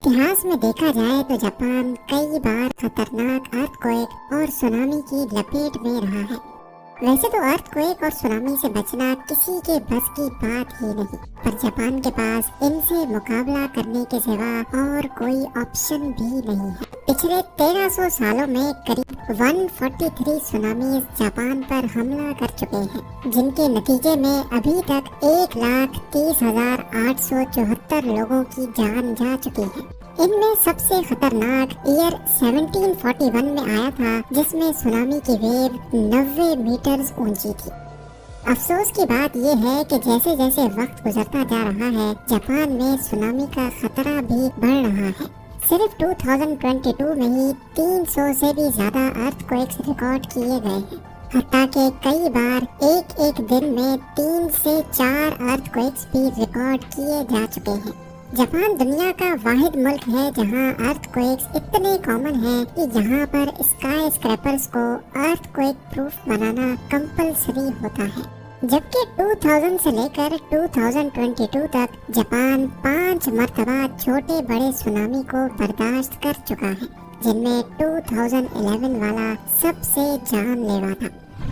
इतिहास में देखा जाए तो जापान कई बार खतरनाक अर्थक्वेक और सुनामी की लपेट में रहा है। वैसे तो अर्थक्वेक और सुनामी से बचना किसी के बस की बात ही नहीं, पर जापान के पास इनसे मुकाबला करने के सिवा और कोई ऑप्शन भी नहीं है। पिछले 1300 सालों में करीब 143 सुनामी जापान पर हमला कर चुके हैं, जिनके नतीजे में अभी तक 1,30,874 लोगों की जान जा चुकी है। इनमें सबसे खतरनाक ईयर 1741 में आया था, जिसमें सुनामी की वेव 90 मीटर ऊंची थी। अफसोस की बात यह है कि जैसे जैसे वक्त गुजरता जा रहा है, जापान में सुनामी का खतरा भी बढ़ रहा है। सिर्फ 2022 में ही 300 से भी ज्यादा अर्थक्वेक्स रिकॉर्ड किए गए हैं। हत्ता के कई बार एक दिन में 3 से 4 अर्थक्वेक्स भी रिकॉर्ड किए जा चुके हैं। जापान दुनिया का वाहिद मुल्क है जहां अर्थक्वेक्स इतने कॉमन हैं कि यहाँ पर स्काई स्क्रैपर्स को अर्थक्वेक प्रूफ बनाना कंपलसरी होता है। जबकि 2000 से लेकर 2022 तक जापान 5 मर्तबा छोटे बड़े सुनामी को बर्दाश्त कर चुका है, जिनमें 2011 वाला सबसे जानलेवा था।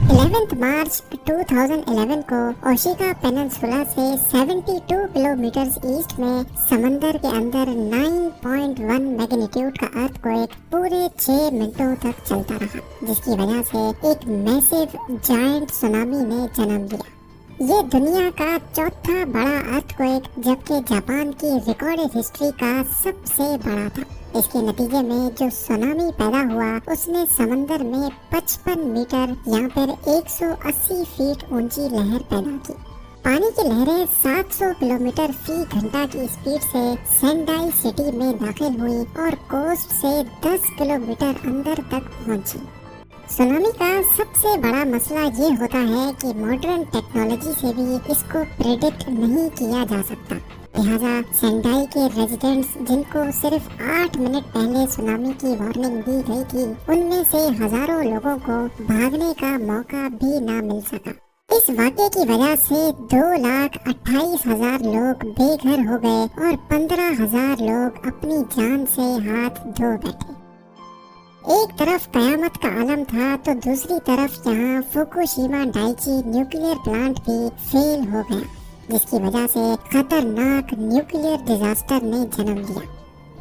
11 मार्च 2011 को ओशिका पेनिनसुला से 72 किलोमीटर ईस्ट में समंदर के अंदर 9.1 मैग्नीट्यूड का अर्थक्वेक पूरे 6 मिनटों तक चलता रहा, जिसकी वजह से एक मैसिव जायंट सुनामी ने जन्म लिया। ये दुनिया का चौथा बड़ा अर्थक्वेक, जबकि जापान की रिकॉर्डेड हिस्ट्री का सबसे बड़ा था। इसके नतीजे में जो सुनामी पैदा हुआ, उसने समंदर में 55 मीटर या फिर 180 फीट ऊंची लहर पैदा की। पानी की लहरें 700 किलोमीटर फी घंटा की स्पीड से सेंडाई सिटी में दाखिल हुई और कोस्ट से 10 किलोमीटर अंदर तक पहुंची। सुनामी का सबसे बड़ा मसला ये होता है कि मॉडर्न टेक्नोलॉजी से भी इसको प्रेडिक्ट नहीं किया जा सकता। लिहाजा सेंडाई के रेजिडेंट्स, जिनको सिर्फ 8 मिनट पहले सुनामी की वार्निंग दी गई थी, उनमें से हजारों लोगों को भागने का मौका भी न मिल सका। इस वाक़े की वजह से 2,28,000 लोग बेघर हो गए और 15,000 लोग अपनी जान से हाथ धो बैठे। एक तरफ कयामत का आलम था तो दूसरी तरफ यहाँ फुकुशिमा डाइची न्यूक्लियर प्लांट भी फेल हो गया, जिसकी वजह से खतरनाक न्यूक्लियर डिजास्टर ने जन्म लिया।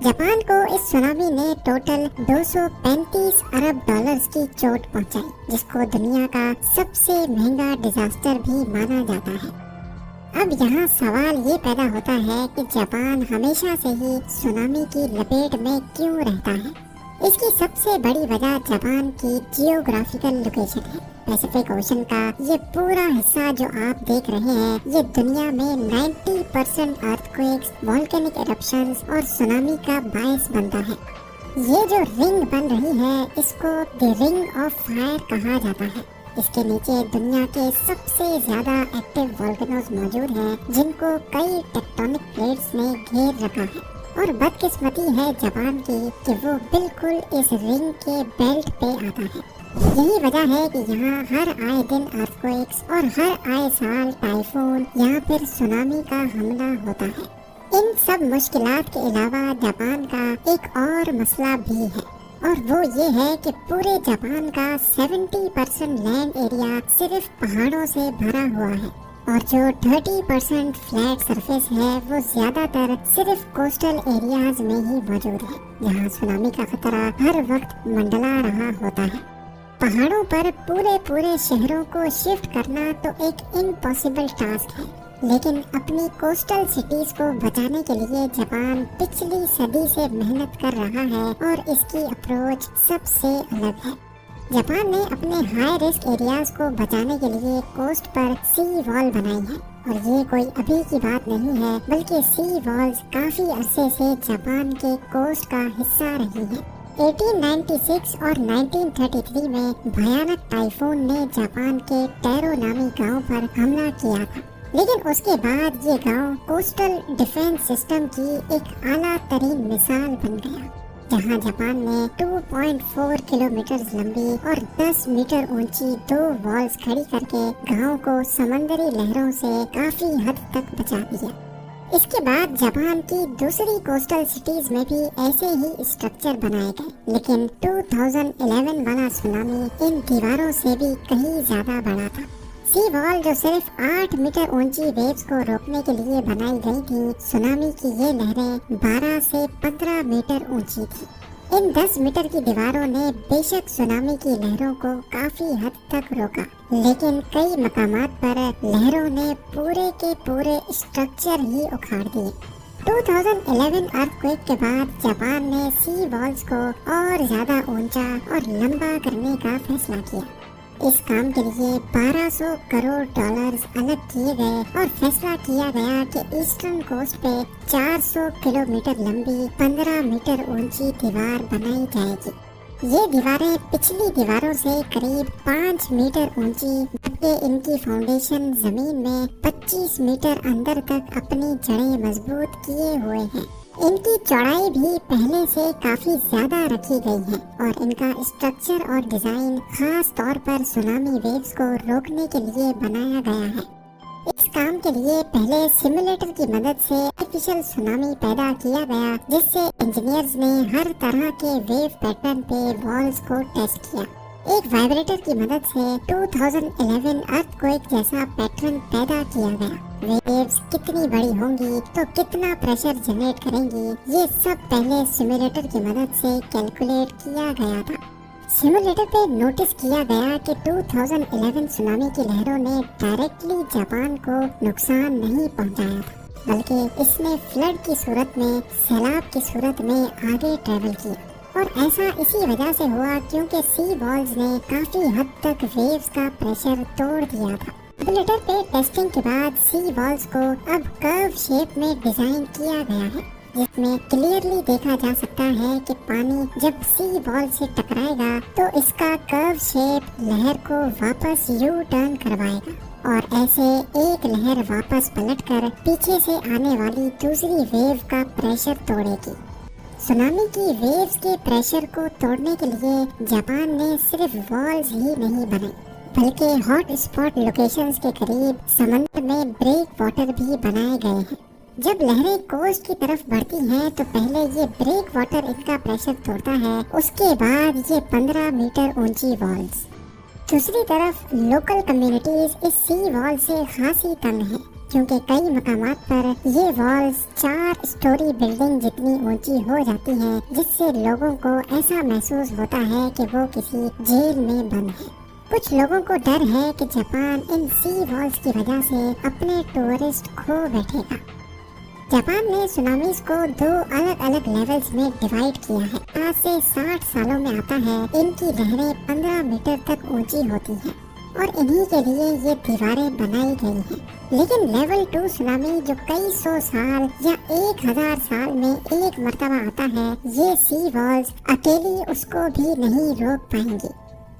जापान को इस सुनामी ने टोटल 235 अरब डॉलर्स की चोट पहुंचाई, जिसको दुनिया का सबसे महंगा डिजास्टर भी माना जाता है। अब यहाँ सवाल ये पैदा होता है कि जापान हमेशा से ही सुनामी की लपेट में क्यों रहता है। इसकी सबसे बड़ी वजह जापान की जियोग्राफिकल लोकेशन है। पैसिफिक ओशन का ये पूरा हिस्सा जो आप देख रहे हैं, ये दुनिया में 90% अर्थक्वेक्स, वोल्केनिक इरप्शंस और सुनामी का बायस बनता है। ये जो रिंग बन रही है, इसको द रिंग ऑफ फायर कहा जाता है। इसके नीचे दुनिया के सबसे ज्यादा एक्टिव वोल्केनोज मौजूद हैं, जिनको कई टेक्टोनिक प्लेट्स ने घेर रखा है। और बदकिस्मती है जापान की कि वो बिल्कुल इस रिंग के बेल्ट पे आता है। यही वजह है कि यहाँ हर आए दिन अर्थक्वेक्स और हर आए साल टाइफून या फिर सुनामी का हमला होता है। इन सब मुश्किलात के अलावा जापान का एक और मसला भी है, और वो ये है कि पूरे जापान का 70% लैंड एरिया सिर्फ पहाड़ों से भरा हुआ है, और जो 30% फ्लैट सरफेस है वो ज्यादातर सिर्फ कोस्टल एरियाज में ही मौजूद है, जहाँ सुनामी का खतरा हर वक्त मंडला रहा होता है। पहाड़ों पर पूरे शहरों को शिफ्ट करना तो एक इम्पॉसिबल टास्क है, लेकिन अपनी कोस्टल सिटीज को बचाने के लिए जापान पिछली सदी से मेहनत कर रहा है, और इसकी अप्रोच सबसे अलग है। जापान ने अपने हाई रिस्क एरियाज को बचाने के लिए कोस्ट पर सी वॉल बनाई है, और ये कोई अभी की बात नहीं है, बल्कि सी वॉल्स काफी अरसे से जापान के कोस्ट का हिस्सा रही है। 1896 और 1933 में भयानक टाइफून ने जापान के टैरो नामी गांव पर हमला किया था, लेकिन उसके बाद ये गांव कोस्टल डिफेंस सिस्टम की एक आला तरीन मिसाल बन गया, जहां जापान ने 2.4 किलोमीटर लंबी और 10 मीटर ऊंची 2 वॉल्स खड़ी करके गांव को समंदरी लहरों से काफी हद तक बचा दिया। इसके बाद जापान की दूसरी कोस्टल सिटीज में भी ऐसे ही स्ट्रक्चर बनाए गए, लेकिन 2011 वाला सुनामी इन दीवारों से भी कहीं ज्यादा बड़ा था। सी वॉल जो सिर्फ 8 मीटर ऊंची वेव्स को रोकने के लिए बनाई गई थी, सुनामी की ये लहरें 12 से 15 मीटर ऊंची थी। इन 10 मीटर की दीवारों ने बेशक सुनामी की लहरों को काफी हद तक रोका, लेकिन कई मकामात पर लहरों ने पूरे के पूरे स्ट्रक्चर ही उखाड़ दिए। 2011 अर्थक्वेक के बाद जापान ने सी वॉल्स को और ज्यादा ऊंचा और लंबा करने का फैसला किया। इस काम के लिए 1200 करोड़ डॉलर्स अलग किए गए और फैसला किया गया कि ईस्टर्न कोस्ट पे 400 किलोमीटर लंबी 15 मीटर ऊंची दीवार बनाई जाएगी। ये दीवारें पिछली दीवारों से करीब 5 मीटर ऊंची, जबकि इनकी फाउंडेशन जमीन में 25 मीटर अंदर तक अपनी जड़ें मजबूत किए हुए हैं। इनकी चौड़ाई भी पहले से काफी ज्यादा रखी गई है और इनका स्ट्रक्चर और डिजाइन खास तौर पर सुनामी वेव्स को रोकने के लिए बनाया गया है। इस काम के लिए पहले सिमुलेटर की मदद से आर्टिफिशियल सुनामी पैदा किया गया, जिससे इंजीनियर्स ने हर तरह के वेव पैटर्न पे वॉल्स को टेस्ट किया। एक वाइब्रेटर की मदद से 2011 अर्थक्वेक जैसा पैटर्न पैदा किया गया। वेव्स कितनी बड़ी होंगी तो कितना प्रेशर जनरेट करेंगी, ये सब पहले सिमुलेटर की मदद से कैलकुलेट किया गया था। सिमुलेटर पे नोटिस किया गया कि 2011 सुनामी की लहरों ने डायरेक्टली जापान को नुकसान नहीं पहुंचाया था, बल्कि इसने फ्लड की सूरत में, सैलाब की सूरत में आगे ट्रेवल किया। और ऐसा इसी वजह से हुआ क्योंकि सी वॉल्स ने काफी हद तक वेव्स का प्रेशर तोड़ दिया था। सिमुलेटर पे टेस्टिंग के बाद सी वॉल्स को अब कर्व शेप में डिजाइन किया गया है, जिसमें क्लियरली देखा जा सकता है कि पानी जब सी वॉल से टकराएगा तो इसका कर्व शेप लहर को वापस यू टर्न करवाएगा और ऐसे एक लहर वापस पलटकर पीछे से आने वाली दूसरी वेव का प्रेशर तोड़ेगी। सुनामी की वेव्स के प्रेशर को तोड़ने के लिए जापान ने सिर्फ वॉल्स ही नहीं बनाई, बल्कि हॉट स्पॉट लोकेशंस के करीब समंदर में ब्रेक वाटर भी बनाए गए हैं। जब लहरें कोस्ट की तरफ बढ़ती हैं तो पहले ये ब्रेक वाटर इनका प्रेशर तोड़ता है, उसके बाद ये 15 मीटर ऊंची वॉल्स। दूसरी तरफ लोकल कम्युनिटीज इस सी वॉल से खासी तंग है, क्योंकि कई मकामात पर ये वॉल्स 4 स्टोरी बिल्डिंग जितनी ऊंची हो जाती हैं, जिससे लोगों को ऐसा महसूस होता है कि वो किसी जेल में बंद है। कुछ लोगों को डर है कि जापान इन सी वॉल्स की वजह से अपने टूरिस्ट खो बैठेगा। जापान ने सुनामीज को 2 अलग अलग लेवल्स में डिवाइड किया है। आज से 60 सालों में आता है इनकी लहरें 15 मीटर तक ऊंची होती हैं और इन्हीं के लिए ये दीवारें बनाई गई हैं। लेकिन लेवल 2 सुनामी जो कई 100 साल या 1000 साल में एक मर्तबा आता है, ये सी वॉल्स अकेली उसको भी नहीं रोक पाएंगी।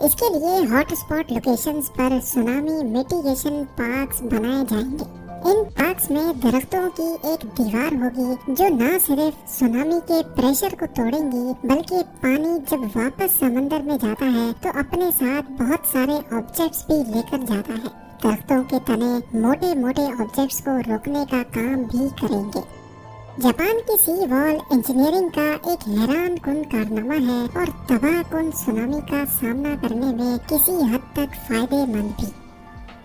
इसके लिए हॉटस्पॉट लोकेशंस पर सुनामी मिटिगेशन पार्क्स बनाए जाएंगे। इन पार्क्स में दरख्तों की एक दीवार होगी जो न सिर्फ सुनामी के प्रेशर को तोड़ेंगी, बल्कि पानी जब वापस समंदर में जाता है तो अपने साथ बहुत सारे ऑब्जेक्ट्स भी लेकर जाता है। दरख्तों के तने मोटे मोटे ऑब्जेक्ट्स को रोकने का काम भी करेंगे। जापान की सी वॉल इंजीनियरिंग का एक हैरान कुन कारनामा है और तबाह कुन सुनामी का सामना करने में किसी हद तक फायदेमंद भी।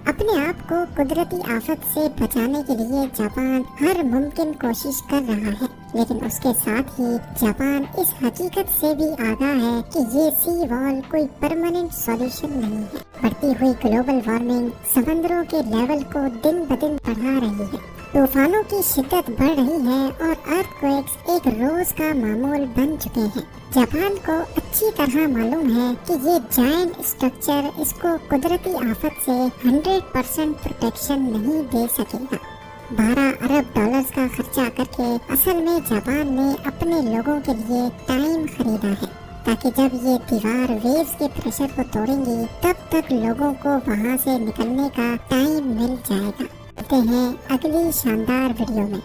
अपने आप को कुदरती आफत से बचाने के लिए जापान हर मुमकिन कोशिश कर रहा है, लेकिन उसके साथ ही जापान इस हकीकत से भी आगाह है कि ये सी वॉल कोई परमानेंट सॉल्यूशन नहीं है। बढ़ती हुई ग्लोबल वार्मिंग समंदरों के लेवल को दिन ब दिन बढ़ा रही है, तूफानों की शिद्दत बढ़ रही है और अर्थक्वेक्स एक रोज का मामूल बन चुके हैं। जापान को अच्छी तरह मालूम है कि ये जायंट स्ट्रक्चर इसको कुदरती आफत से 100% प्रोटेक्शन नहीं दे सकेगा। 12 अरब डॉलर्स का खर्चा करके असल में जापान ने अपने लोगों के लिए टाइम खरीदा है, ताकि जब ये दीवार वेव्स के प्रेशर को तोड़ेंगी तब तक लोगों को वहाँ से निकलने का टाइम मिल जाएगा। मिलते हैं अगली शानदार वीडियो में।